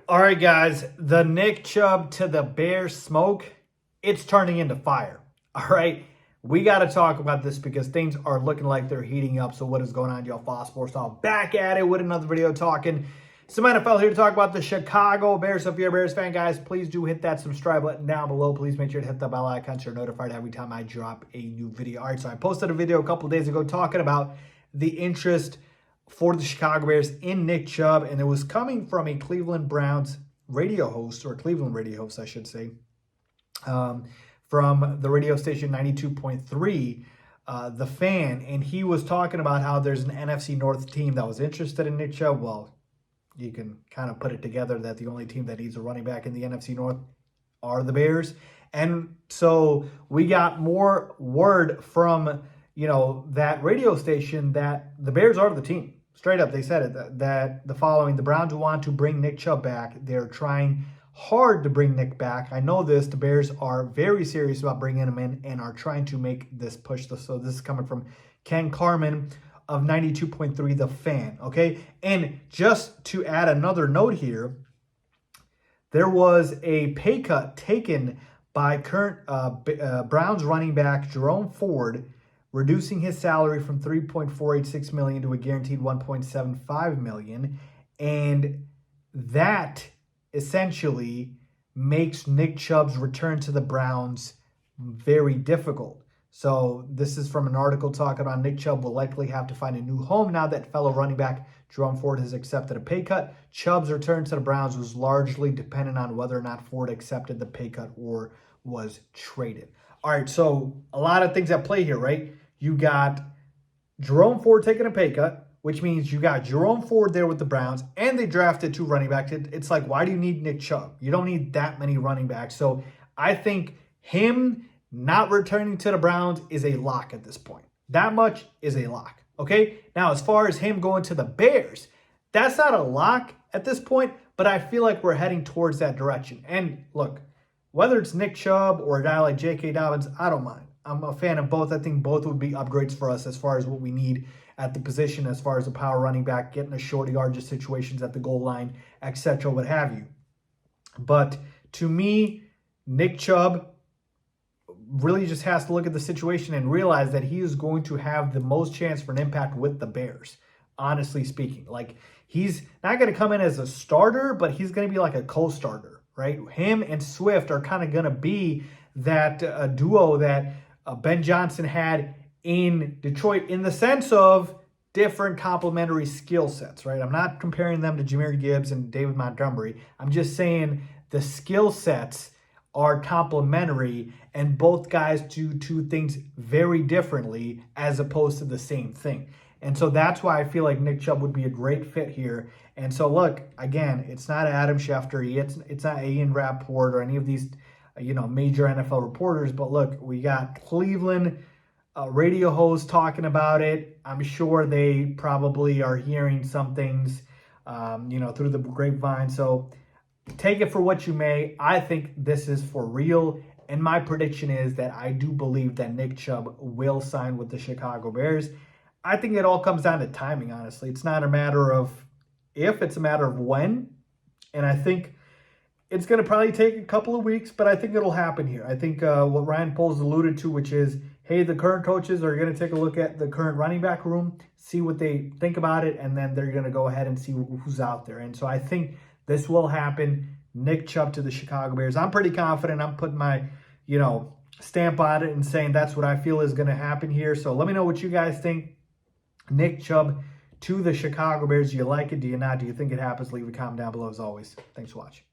All right, guys, the Nick Chubb to the Bears smoke, it's turning into fire. All right, we got to talk about this because things are looking like they're heating up. So what is going on, y'all? Faiz Sports Talk back at it with another video talking some NFL here to talk about the Chicago Bears. So if you're a Bears fan, guys, please do hit that subscribe button down below. Please make sure to hit the bell icon so you're notified every time I drop a new video. All right, so I posted a video a couple of days ago talking about the interest for the Chicago Bears in Nick Chubb, and it was coming from a Cleveland Browns radio host, or Cleveland radio host, I should say, from the radio station 92.3, The Fan, and he was talking about how there's an NFC North team that was interested in Nick Chubb. Well, you can kind of put it together that the only team that needs a running back in the NFC North are the Bears. And so we got more word from, that radio station that the Bears are the team. Straight up, they said it, that the following: the Browns want to bring Nick Chubb back. They're trying hard to bring Nick back. I know this. The Bears are very serious about bringing him in and are trying to make this push. So this is coming from Ken Carman of 92.3 The Fan, okay? And just to add another note here, there was a pay cut taken by current Browns running back Jerome Ford, reducing his salary from $3.486 million to a guaranteed $1.75 million. And that essentially makes Nick Chubb's return to the Browns very difficult. So this is from an article talking about Nick Chubb will likely have to find a new home now that fellow running back Jerome Ford has accepted a pay cut. Chubb's return to the Browns was largely dependent on whether or not Ford accepted the pay cut or was traded. All right, so a lot of things at play here, right? You got Jerome Ford taking a pay cut, which means you got Jerome Ford there with the Browns, and they drafted two running backs. It's like, why do you need Nick Chubb? You don't need that many running backs. So I think him not returning to the Browns is a lock at this point. That much is a lock, okay? Now, as far as him going to the Bears, that's not a lock at this point, but I feel like we're heading towards that direction. And look, whether it's Nick Chubb or a guy like J.K. Dobbins, I don't mind. I'm a fan of both. I think both would be upgrades for us as far as what we need at the position, as far as a power running back, getting a short yardage situations at the goal line, etc., what have you. But to me, Nick Chubb really just has to look at the situation and realize that he is going to have the most chance for an impact with the Bears, honestly speaking. Like, he's not going to come in as a starter, but he's going to be like a co-starter, right? Him and Swift are kind of going to be that duo that Ben Johnson had in Detroit, in the sense of different complementary skill sets, right? I'm not comparing them to Jahmyr Gibbs and David Montgomery. I'm just saying the skill sets are complementary, and both guys do two things very differently as opposed to the same thing. And so that's why I feel like Nick Chubb would be a great fit here. And so look, again, it's not Adam Schefter, it's not Ian Rappaport or any of these major NFL reporters, but look, we got Cleveland radio hosts talking about it. I'm sure they probably are hearing some things, through the grapevine. So take it for what you may. I think this is for real. And my prediction is that I do believe that Nick Chubb will sign with the Chicago Bears. I think it all comes down to timing, honestly. It's not a matter of if, it's a matter of when. And I think it's going to probably take a couple of weeks, but I think it'll happen here. I think what Ryan Poles alluded to, which is, hey, the current coaches are going to take a look at the current running back room, see what they think about it, and then they're going to go ahead and see who's out there. And so I think this will happen. Nick Chubb to the Chicago Bears. I'm pretty confident. I'm putting my, stamp on it and saying that's what I feel is going to happen here. So let me know what you guys think. Nick Chubb to the Chicago Bears. Do you like it? Do you not? Do you think it happens? Leave a comment down below as always. Thanks for watching.